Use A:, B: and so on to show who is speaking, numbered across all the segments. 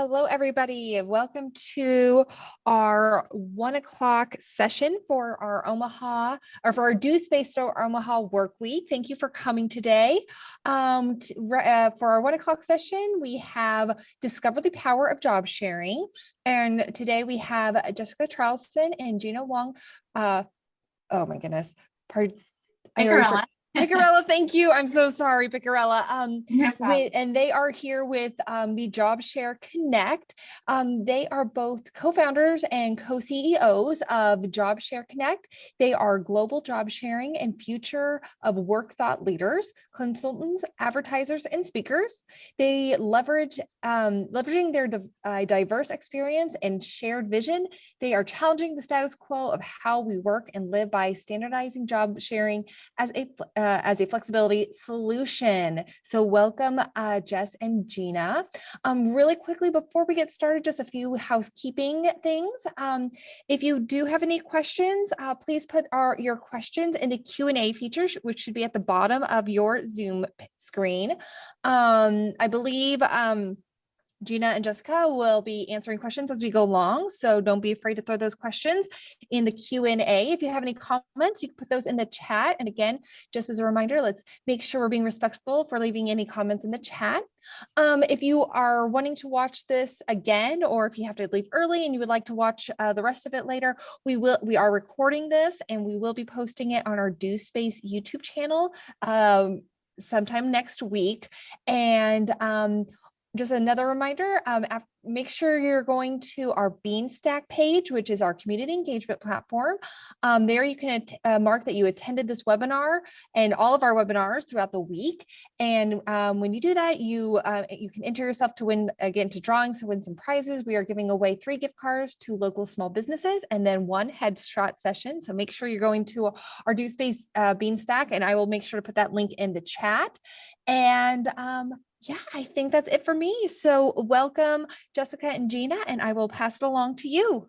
A: Hello, everybody. Welcome to our 1 o'clock session for our for our due-based Omaha work week. Thank you for coming today. For our 1 o'clock session, we have Discover the Power of Job Sharing. And today we have Jessica Charleston and Gina Wong. Oh my goodness. Picarella, thank you. I'm so sorry, Picarella. And they are here with the Job Share Connect. They are both co-founders and co-CEOs of Job Share Connect. They are global job sharing and future of work thought leaders, consultants, advertisers, and speakers. They leveraging their diverse experience and shared vision. They are challenging the status quo of how we work and live by standardizing job sharing as a flexibility solution. So welcome, Jess and Gina. Really quickly, before we get started, just a few housekeeping things. If you do have any questions, please put your questions in the Q&A feature, which should be at the bottom of your Zoom screen. I believe Gina and Jessica will be answering questions as we go along, so don't be afraid to throw those questions in the Q&A. If you have any comments, you can put those in the chat. And again, just as a reminder, let's make sure we're being respectful for leaving any comments in the chat. If you are wanting to watch this again, or if you have to leave early and you would like to watch the rest of it later, we are recording this and we will be posting it on our Do Space YouTube channel sometime next week. And just another reminder, make sure you're going to our Beanstack page, which is our community engagement platform. There you can mark that you attended this webinar and all of our webinars throughout the week. And when you do that, you can enter yourself to win, again, to drawings to win some prizes. We are giving away 3 gift cards to local small businesses and then 1 headshot session. So make sure you're going to our Do Space Beanstack, and I will make sure to put that link in the chat. And yeah, I think that's it for me. So welcome, Jessica and Gina, and I will pass it along to you.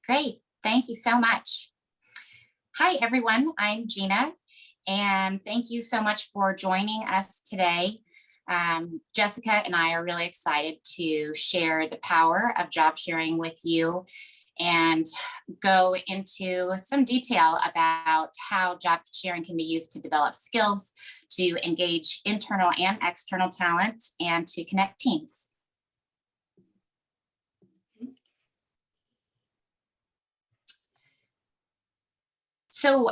B: Great. Thank you so much. Hi, everyone. I'm Gina, and thank you so much for joining us today. Jessica and I are really excited to share the power of job sharing with you and go into some detail about how job sharing can be used to develop skills, to engage internal and external talent, and to connect teams. So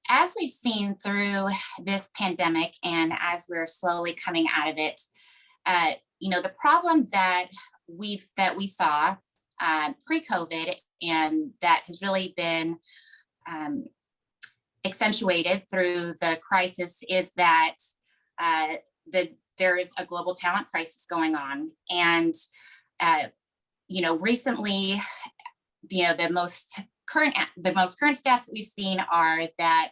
B: as we've seen through this pandemic and as we're slowly coming out of it, the problem that we saw pre-COVID, and that has really been accentuated through the crisis, is that there is a global talent crisis going on. And recently, the most current stats that we've seen are that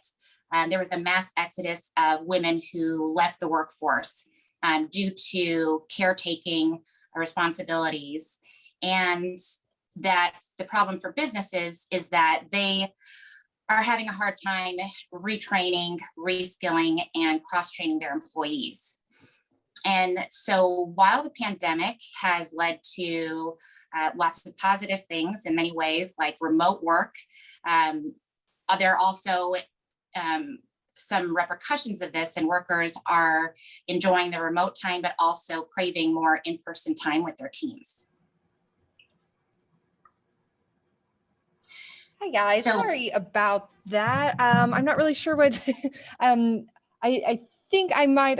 B: there was a mass exodus of women who left the workforce due to caretaking responsibilities. And that the problem for businesses is that they are having a hard time retraining, reskilling, and cross-training their employees. And so while the pandemic has led to lots of positive things in many ways, like remote work, there are also some repercussions of this, and workers are enjoying the remote time, but also craving more in-person time with their teams.
A: Hi guys, sorry about that. I'm not really sure what, I think I might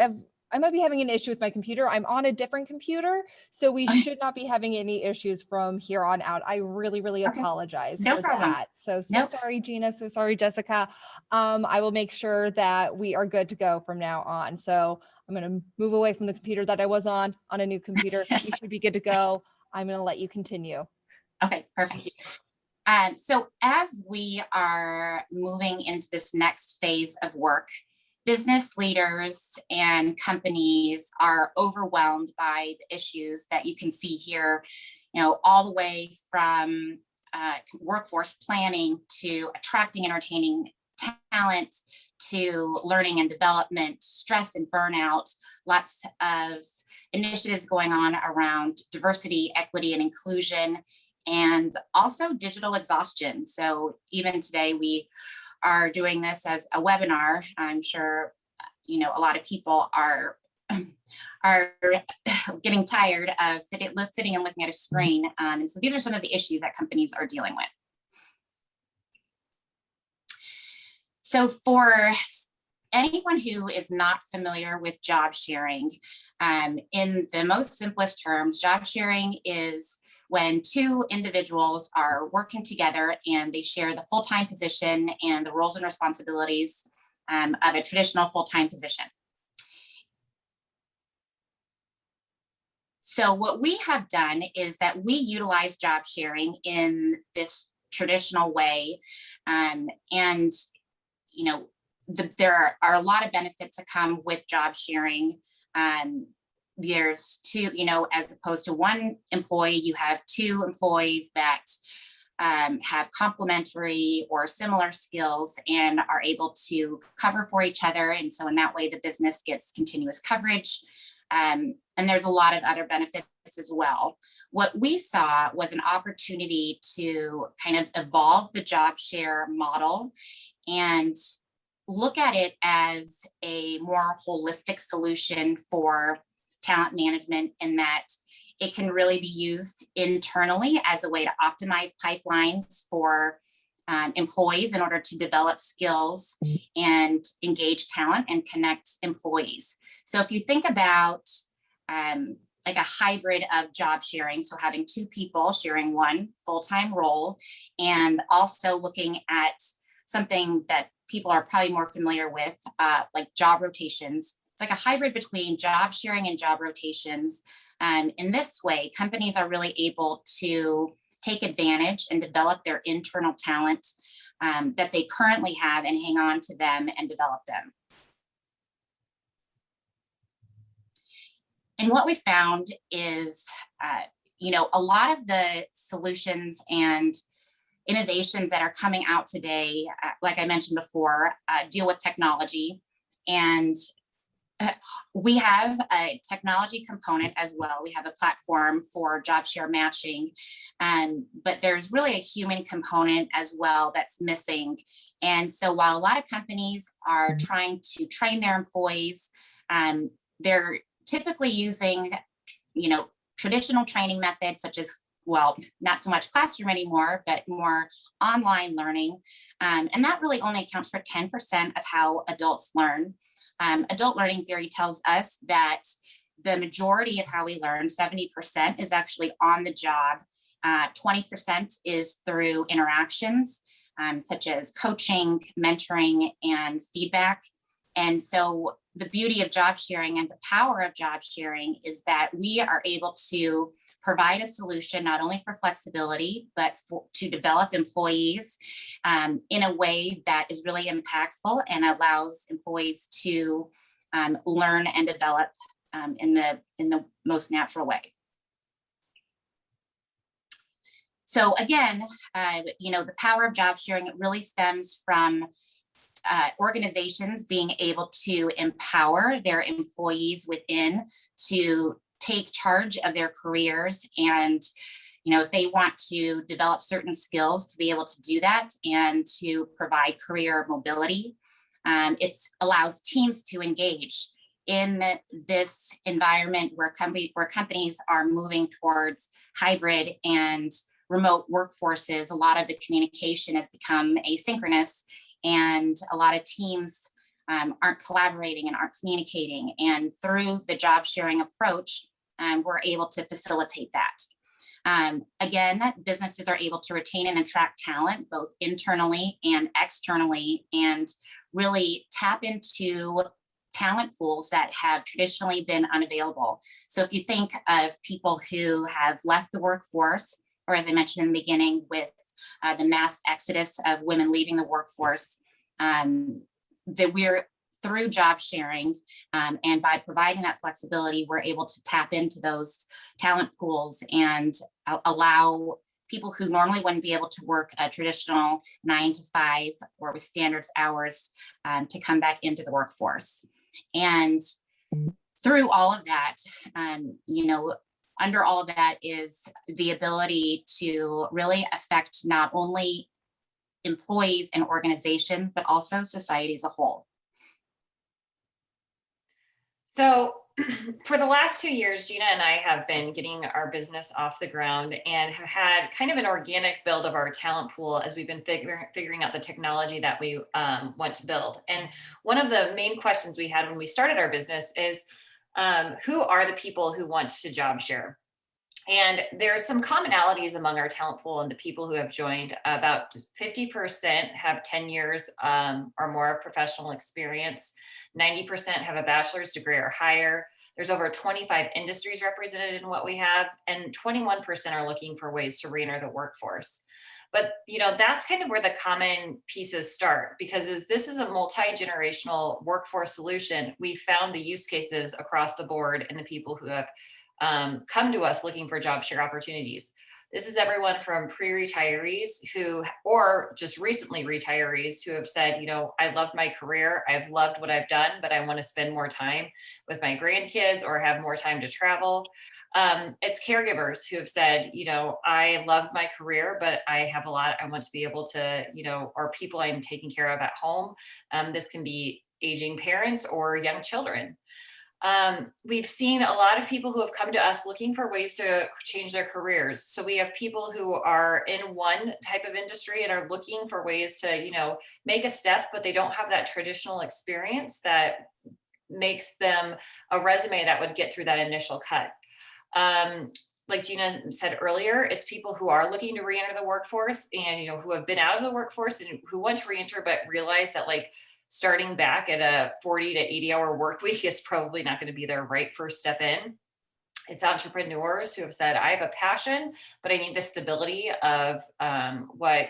A: be having an issue with my computer. I'm on a different computer, so we should not be having any issues from here on out. I really apologize for that. So sorry, Gina, so sorry, Jessica. I will make sure that we are good to go from now on. So I'm gonna move away from the computer that I was on a new computer. We should be good to go. I'm gonna let you continue.
B: Okay, perfect. So as we are moving into this next phase of work, business leaders and companies are overwhelmed by the issues that you can see here, all the way from workforce planning to attracting and retaining talent to learning and development, stress and burnout, lots of initiatives going on around diversity, equity, and inclusion, and also digital exhaustion. So even today we are doing this as a webinar. I'm sure, a lot of people are getting tired of sitting and looking at a screen. And so these are some of the issues that companies are dealing with. So for anyone who is not familiar with job sharing, in the most simplest terms, job sharing is when two individuals are working together and they share the full-time position and the roles and responsibilities of a traditional full-time position. So what we have done is that we utilize job sharing in this traditional way. There are a lot of benefits that come with job sharing. There's two, as opposed to one employee, you have two employees that have complementary or similar skills and are able to cover for each other. And so in that way, the business gets continuous coverage. And there's a lot of other benefits as well. What we saw was an opportunity to kind of evolve the job share model and look at it as a more holistic solution for talent management, in that it can really be used internally as a way to optimize pipelines for employees in order to develop skills and engage talent and connect employees. So if you think about like a hybrid of job sharing, so having two people sharing one full-time role, and also looking at something that people are probably more familiar with, like job rotations. It's like a hybrid between job sharing and job rotations. In this way, companies are really able to take advantage and develop their internal talent that they currently have and hang on to them and develop them. And what we found is, a lot of the solutions and innovations that are coming out today, like I mentioned before, deal with technology. And we have a technology component as well. We have a platform for job share matching, but there's really a human component as well that's missing. And so while a lot of companies are trying to train their employees, they're typically using, traditional training methods such as, not so much classroom anymore, but more online learning. And that really only accounts for 10% of how adults learn. Adult learning theory tells us that the majority of how we learn, 70%, is actually on the job. 20% is through interactions, such as coaching, mentoring, and feedback. And so the beauty of job sharing and the power of job sharing is that we are able to provide a solution not only for flexibility, but to develop employees in a way that is really impactful and allows employees to learn and develop in the most natural way. So again, the power of job sharing, it really stems from organizations being able to empower their employees within to take charge of their careers. And, if they want to develop certain skills, to be able to do that and to provide career mobility. It allows teams to engage in this environment where companies are moving towards hybrid and remote workforces. A lot of the communication has become asynchronous, and a lot of teams aren't collaborating and aren't communicating. And through the job sharing approach, we're able to facilitate that. Again, businesses are able to retain and attract talent, both internally and externally, and really tap into talent pools that have traditionally been unavailable. So if you think of people who have left the workforce, or as I mentioned in the beginning, with the mass exodus of women leaving the workforce, that we're through job sharing, and by providing that flexibility, we're able to tap into those talent pools and allow people who normally wouldn't be able to work a traditional 9 to 5 or with standards hours to come back into the workforce. And through all of that, under all of that is the ability to really affect not only employees and organizations, but also society as a whole.
C: So for the last 2 years, Gina and I have been getting our business off the ground and have had kind of an organic build of our talent pool as we've been figuring out the technology that we want to build. And one of the main questions we had when we started our business is, who are the people who want to job share? And there's some commonalities among our talent pool and the people who have joined. About 50% have 10 years or more of professional experience. 90% have a bachelor's degree or higher. There's over 25 industries represented in what we have, and 21% are looking for ways to re-enter the workforce. But that's kind of where the common pieces start, because this is a multi-generational workforce solution. We found the use cases across the board and the people who have come to us looking for job share opportunities. This is everyone from pre-retirees or just recently retirees who have said, I loved my career, I've loved what I've done, but I want to spend more time with my grandkids or have more time to travel. It's caregivers who have said, I love my career, but I have a lot I want to be able to, or people I'm taking care of at home. This can be aging parents or young children. We've seen a lot of people who have come to us looking for ways to change their careers. So we have people who are in one type of industry and are looking for ways to, make a step, but they don't have that traditional experience that makes them a resume that would get through that initial cut. Like Gina said earlier, it's people who are looking to re-enter the workforce and, who have been out of the workforce and who want to re-enter, but realize that starting back at a 40 to 80 hour work week is probably not going to be their right first step in. It's entrepreneurs who have said, I have a passion, but I need the stability of what,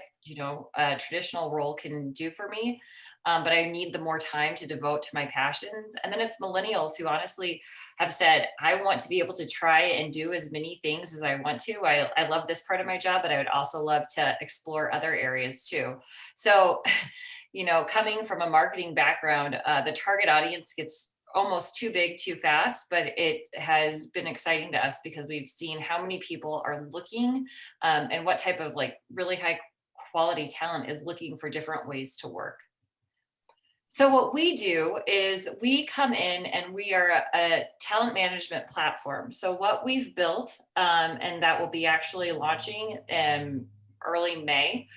C: a traditional role can do for me. But I need the more time to devote to my passions. And then it's millennials who honestly have said, I want to be able to try and do as many things as I want to. I love this part of my job, but I would also love to explore other areas too. So coming from a marketing background, the target audience gets almost too big too fast, but it has been exciting to us because we've seen how many people are looking and what type of really high quality talent is looking for different ways to work. So what we do is we come in and we are a talent management platform. So what we've built, and that will be actually launching in early May,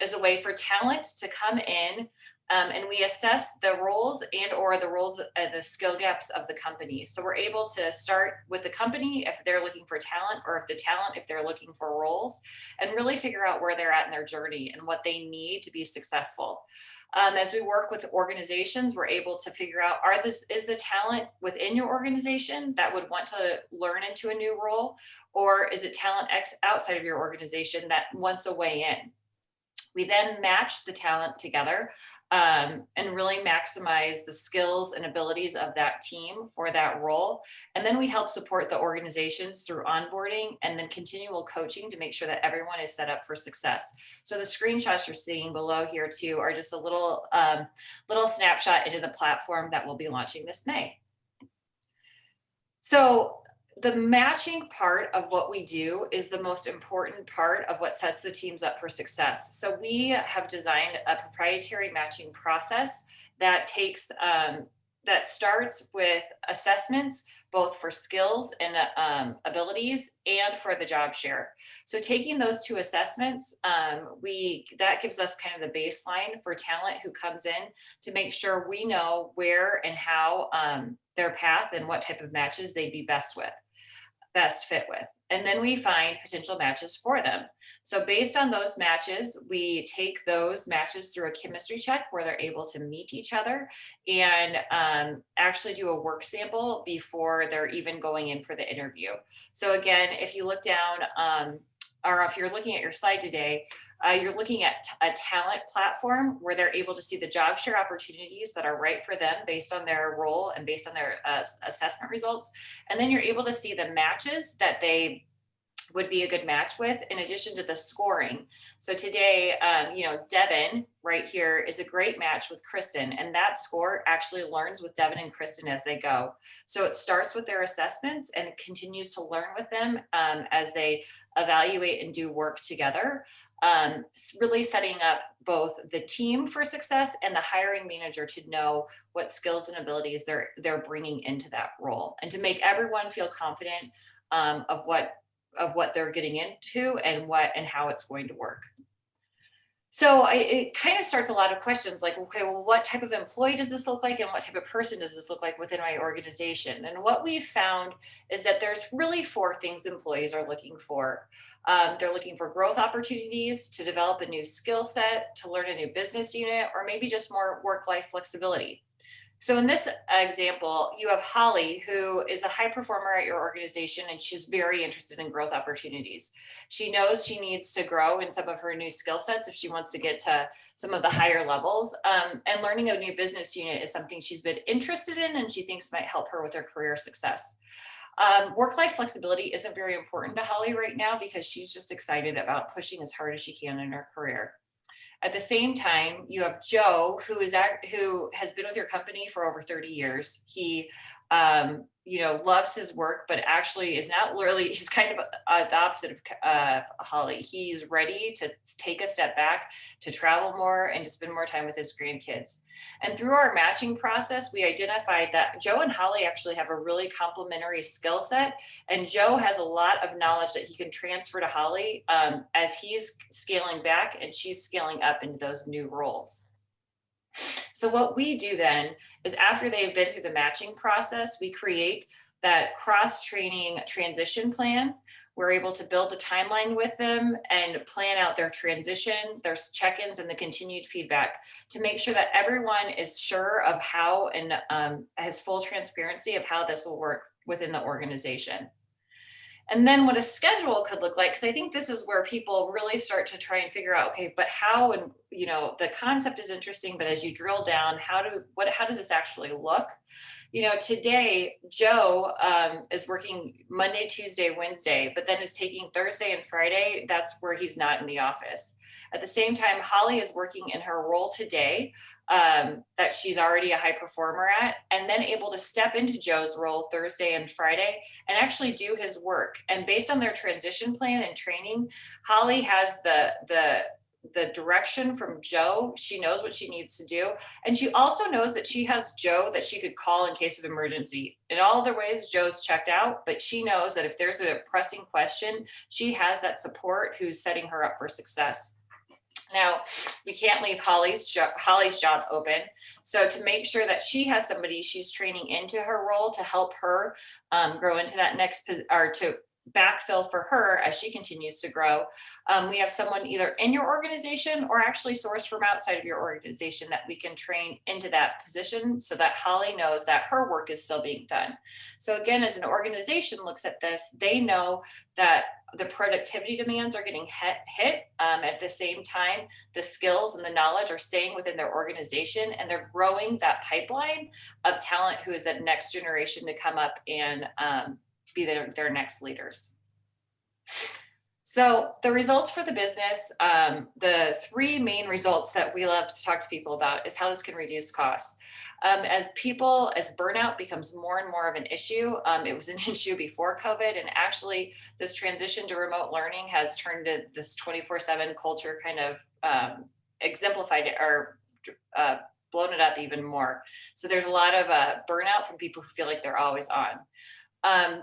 C: is a way for talent to come in and we assess the roles and or the skill gaps of the company. So we're able to start with the company if they're looking for talent, or if the talent, if they're looking for roles, and really figure out where they're at in their journey and what they need to be successful. As we work with organizations, we're able to figure out, is the talent within your organization that would want to learn into a new role, or is it talent outside of your organization that wants a way in? We then match the talent together and really maximize the skills and abilities of that team for that role. And then we help support the organizations through onboarding and then continual coaching to make sure that everyone is set up for success. So the screenshots you're seeing below here too are just a little snapshot into the platform that we'll be launching this May. So the matching part of what we do is the most important part of what sets the teams up for success. So we have designed a proprietary matching process that that starts with assessments, both for skills and abilities and for the job share. So taking those two assessments, that gives us kind of the baseline for talent who comes in to make sure we know where and how their path and what type of matches they'd be best fit with. And then we find potential matches for them. So based on those matches, we take those matches through a chemistry check where they're able to meet each other and actually do a work sample before they're even going in for the interview. So again, if you look down, or if you're looking at your slide today, you're looking at a talent platform where they're able to see the job share opportunities that are right for them based on their role and based on their assessment results. And then you're able to see the matches that they would be a good match with, in addition to the scoring. So today, Devin right here is a great match with Kristen, and that score actually learns with Devin and Kristen as they go. So it starts with their assessments and it continues to learn with them as they evaluate and do work together. Really setting up both the team for success and the hiring manager to know what skills and abilities they're bringing into that role, and to make everyone feel confident of what they're getting into and how it's going to work. So it kind of starts a lot of questions like, okay, well, what type of employee does this look like, and what type of person does this look like within my organization? And what we've found is that there's really 4 things employees are looking for. They're looking for growth opportunities, to develop a new skill set, to learn a new business unit, or maybe just more work-life flexibility. So in this example, you have Holly, who is a high performer at your organization, and she's very interested in growth opportunities. She knows she needs to grow in some of her new skill sets if she wants to get to some of the higher levels. And learning a new business unit is something she's been interested in and she thinks might help her with her career success. Work-life flexibility isn't very important to Holly right now because she's just excited about pushing as hard as she can in her career. At the same time, you have Joe, who has been with your company for over 30 years. He, loves his work, but actually is not really, he's kind of the opposite of Holly. He's ready to take a step back, to travel more, and to spend more time with his grandkids. And through our matching process, we identified that Joe and Holly actually have a really complementary skill set. And Joe has a lot of knowledge that he can transfer to Holly as he's scaling back and she's scaling up into those new roles. So what we do then is, after they've been through the matching process, we create that cross-training transition plan. We're able to build the timeline with them and plan out their transition, their check-ins, and the continued feedback to make sure that everyone is sure of how and has full transparency of how this will work within the organization. And then what a schedule could look like, because I think this is where people really start to try and figure out, okay, but how, and the concept is interesting, but as you drill down, how does this actually look? Today, Joe is working Monday, Tuesday, Wednesday, but then is taking Thursday and Friday. That's where he's not in the office. At the same time, Holly is working in her role today that she's already a high performer at, and then able to step into Joe's role Thursday and Friday and actually do his work. And based on their transition plan and training, Holly has the direction from Joe. She knows what she needs to do. And she also knows that she has Joe that she could call in case of emergency. In all other ways, Joe's checked out, but she knows that if there's a pressing question, she has that support who's setting her up for success. Now, we can't leave Holly's job open. So to make sure that she has somebody she's training into her role to help her grow into that next, or to backfill for her as she continues to grow. We have someone either in your organization or actually sourced from outside of your organization that we can train into that position so that Holly knows that her work is still being done. So again, as an organization looks at this, they know that the productivity demands are getting hit. At the same time, the skills and the knowledge are staying within their organization, and they're growing that pipeline of talent who is that next generation to come up and be their next leaders. So the results for the business, the 3 main results that we love to talk to people about is how this can reduce costs. As burnout becomes more and more of an issue, it was an issue before COVID, and actually this transition to remote learning has turned to this 24/7 culture, kind of exemplified it or blown it up even more. So there's a lot of burnout from people who feel like they're always on.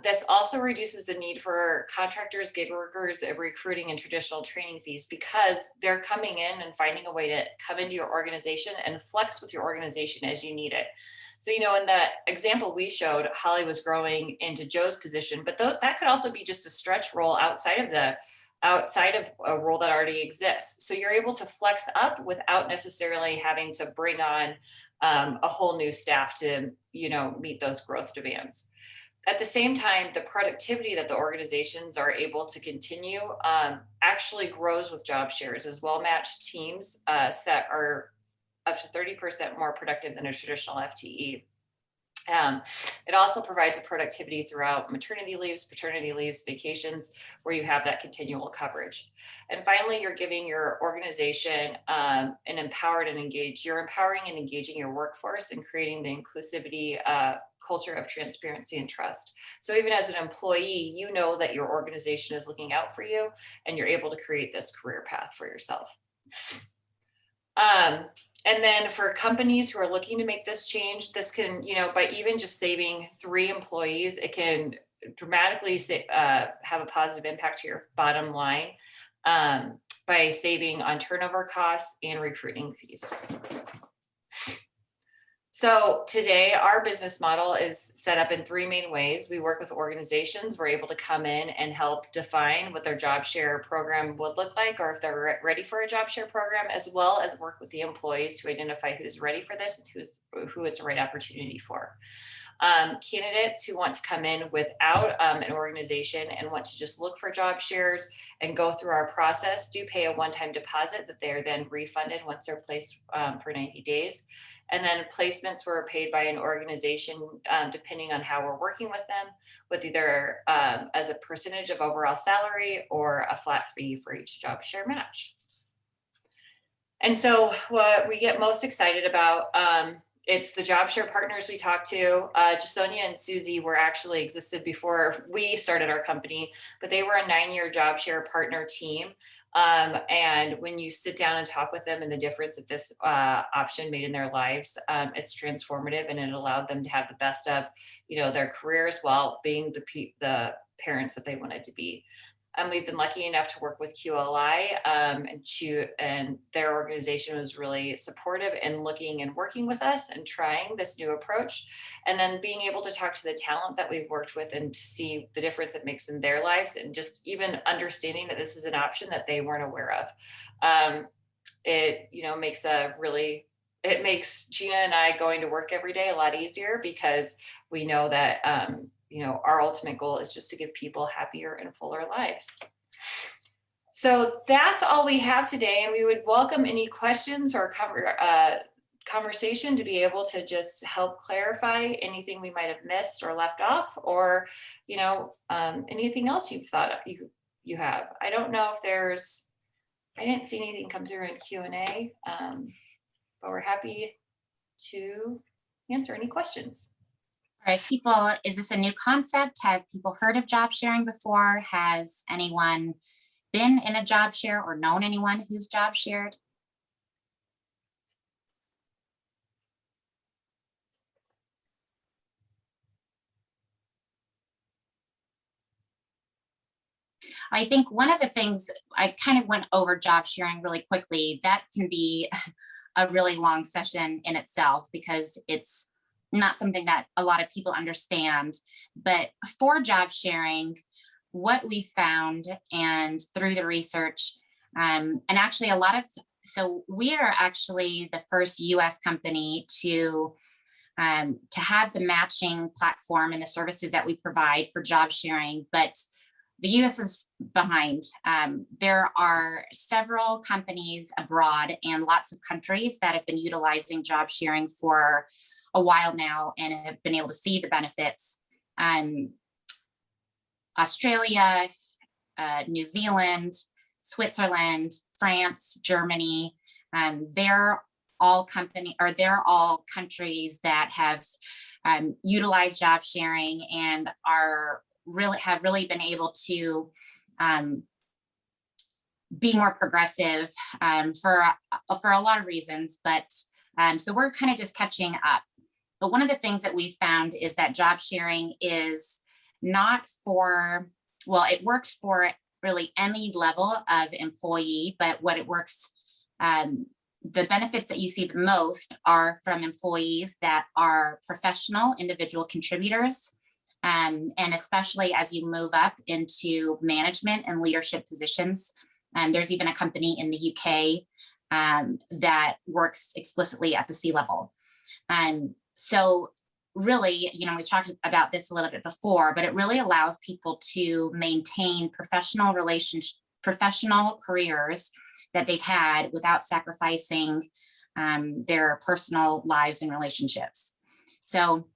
C: This also reduces the need for contractors, gig workers, recruiting, and traditional training fees, because they're coming in and finding a way to come into your organization and flex with your organization as you need it. So, in the example we showed, Holly was growing into Joe's position, but that could also be just a stretch role outside of a role that already exists. So you're able to flex up without necessarily having to bring on a whole new staff to, meet those growth demands. At the same time, the productivity that the organizations are able to continue actually grows with job shares, as well-matched teams are up to 30% more productive than a traditional FTE. It also provides a productivity throughout maternity leaves, paternity leaves, vacations, where you have that continual coverage. And finally, you're giving your organization an empowered and engaged, you're empowering and engaging your workforce and creating the inclusivity culture of transparency and trust. So even as an employee, you know that your organization is looking out for you and you're able to create this career path for yourself. And then for companies who are looking to make this change, this can, by even just saving 3 employees, it can dramatically have a positive impact to your bottom line by saving on turnover costs and recruiting fees. So today our business model is set up in 3 main ways. We work with organizations. We're able to come in and help define what their job share program would look like, or if they're ready for a job share program, as well as work with the employees to identify who's ready for this and who it's the right opportunity for. Candidates who want to come in without an organization and want to just look for job shares and go through our process do pay a one-time deposit that they are then refunded once they're placed for 90 days. And then placements were paid by an organization depending on how we're working with them, with either as a percentage of overall salary or a flat fee for each job share match. And so what we get most excited about, it's the job share partners we talked to. Jasonia and Susie were actually existed before we started our company, but they were a 9-year job share partner team. And when you sit down and talk with them and the difference that this option made in their lives, it's transformative, and it allowed them to have the best of, their careers while being the parents that they wanted to be. We've been lucky enough to work with QLI, and their organization was really supportive in looking and working with us and trying this new approach. And then being able to talk to the talent that we've worked with and to see the difference it makes in their lives, and just even understanding that this is an option that they weren't aware of. It makes Gina and I going to work every day a lot easier, because we know that our ultimate goal is just to give people happier and fuller lives. So that's all we have today, and we would welcome any questions or conversation to be able to just help clarify anything we might have missed or left off, or anything else you've thought of, you have. I don't know if I didn't see anything come through in Q&A, but we're happy to answer any questions.
B: Is this a new concept? Have people heard of job sharing before? Has anyone been in a job share or known anyone who's job shared? I think one of the things, I kind of went over job sharing really quickly. That can be a really long session in itself, because it's not something that a lot of people understand. But for job sharing, what we found, and through the research, and actually so we are actually the first US company to have the matching platform and the services that we provide for job sharing, but the US is behind. There are several companies abroad and lots of countries that have been utilizing job sharing for a while now and have been able to see the benefits. Australia, New Zealand, Switzerland, France, Germany, they're all countries that have utilized job sharing and have really been able to be more progressive for a lot of reasons. But so we're kind of just catching up. But one of the things that we found is that job sharing is not it works for really any level of employee, but what it works, the benefits that you see the most are from employees that are professional individual contributors. And especially as you move up into management and leadership positions. There's even a company in the UK that works explicitly at the C-level. So really, we talked about this a little bit before, but it really allows people to maintain professional careers that they've had without sacrificing their personal lives and relationships. So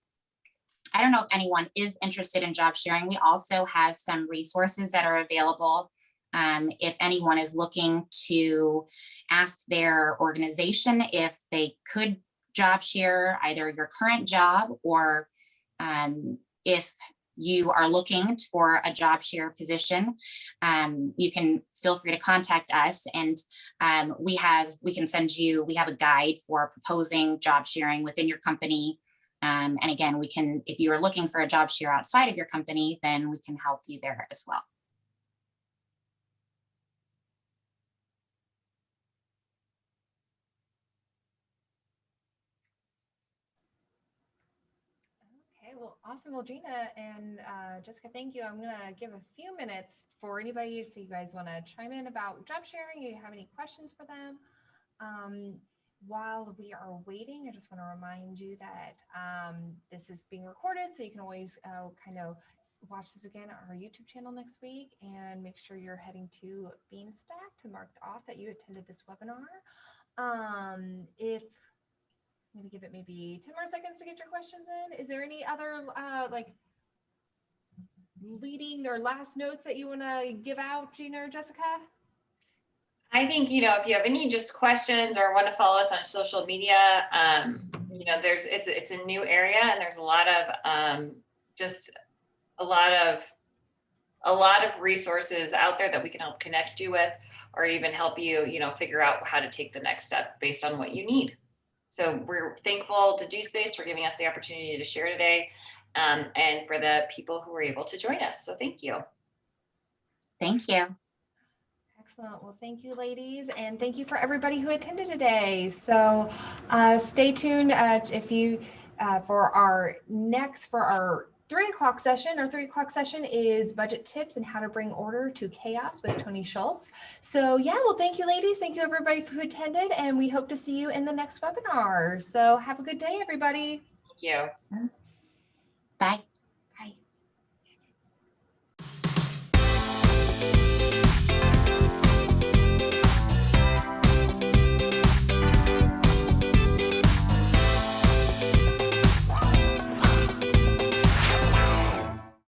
B: I don't know if anyone is interested in job sharing. We also have some resources that are available. If anyone is looking to ask their organization if they could job share either your current job, or if you are looking for a job share position, you can feel free to contact us, and we can send you, we have a guide for proposing job sharing within your company. And again, if you are looking for a job share outside of your company, then we can help you there as well.
A: Okay, well, awesome. Well, Gina and Jessica, thank you. I'm going to give a few minutes for anybody, if you guys want to chime in about job sharing, you have any questions for them. While we are waiting, I just want to remind you that this is being recorded, so you can always kind of watch this again on our YouTube channel next week, and make sure you're heading to Beanstack to mark off that you attended this webinar. If I'm going to give it maybe 10 more seconds to get your questions in. Is there any other like leading or last notes that you want to give out, Gina or Jessica?
C: I think, you know, if you have any just questions or want to follow us on social media, you know, it's a new area, and there's a lot of just a lot of resources out there that we can help connect you with, or even help you, you know, figure out how to take the next step based on what you need. So we're thankful to DSpace for giving us the opportunity to share today, and for the people who were able to join us. So thank you.
B: Thank you.
A: Excellent. Well, thank you, ladies, and thank you for everybody who attended today. So stay tuned if you for our 3 o'clock session. Our 3 o'clock session is budget tips and how to bring order to chaos with Tony Schultz. So yeah, well, thank you, ladies. Thank you, everybody who attended, and we hope to see you in the next webinar. So have a good day, everybody.
C: Thank you.